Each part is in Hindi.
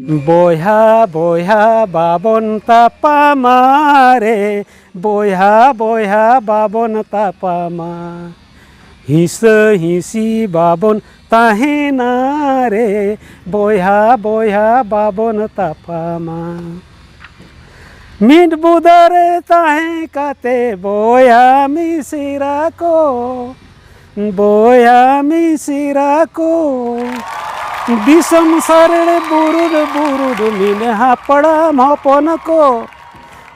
বইহা বইহা বাবন তাপামারে বইহা বইহা বাবন তাপামা হিস হিসি বাবন তাহেনা রে বইহা বইহা বাবন তাপামা মিট বুদারে তাহে কাতে বইহা মিসিরাকো বইহা মিসিরাকো दिसम सरड़ बुरुड बुरुड मिन हापड़ा महपन को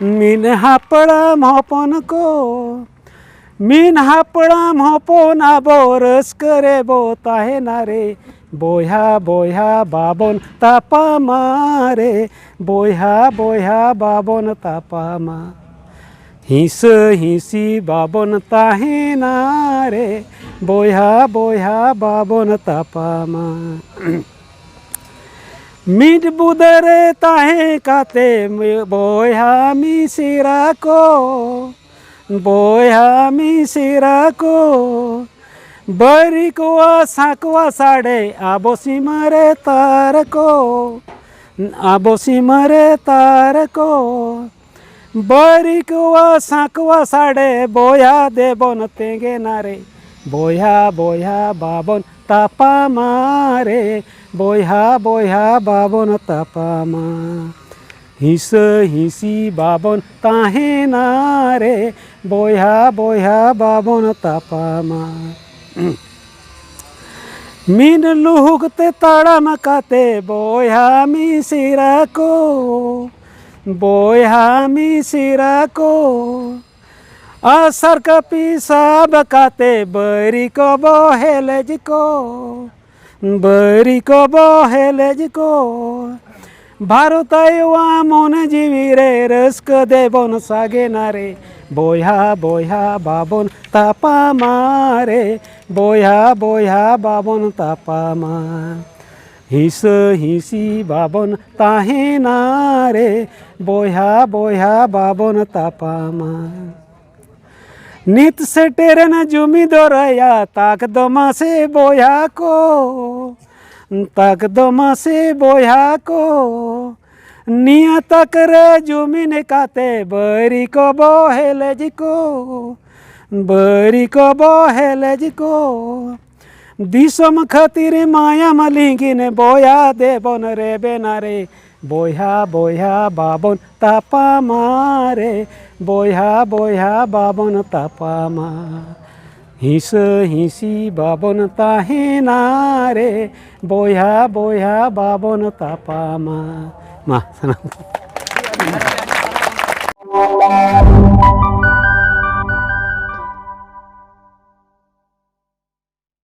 मिन हापड़ा महपन को मिन हापड़ा महपन आबो रस करे बो ताहे नारे बोया बोया बाबन तापा मारे बोया बोया बाबन तापा मा हिस हिसी बाबन ताहे नारे बोया बोया बाबन तापा मा मिट बुदरे ताहे काते बोया मिसिरा को बोया मिसिरा को बरी कुआ साकुआ साड़े आबोसी मरे तार को आबोसी मरे तार को बरी कुआ साकुआ साड़े बोया देबन तेंगे नारे बोया बोया बाबन तापा मारे बोया बोया बाबन तापा मा हिस हिसी बाबन ताहे नारे बोया बोया बाबन तापा मा मीन लुहुकते ताड़म काते बोया मिसिरा को बोया मिसिरा को असर कपी सब काते बरी को बोहेलेज को बरी को बोहेलेज को भारत मन जीवी रे रस्क देबन सागे नारे बोया बोया बाबन तापा मारे बोया बोया बाबन तापा मा हिस हिसी बाबन ताहे नारे बोया बोया बाबन तापा मा नित से टेरन जुमी दोरया ताक दमा से बोया को ताक दमा से बोया को निया तक रे जुमी ने काते बरी को बोहेलेज को बरी को बोहेलेज को दिसम खातिर माया मलिंगिन बोया देबन रे बेनारे बोया बोया बाबन तापा मारे बोया बोया बाबन तापा मा हिस हिसी बाबन ताहे नारे बोया बोया बाबन तापा मा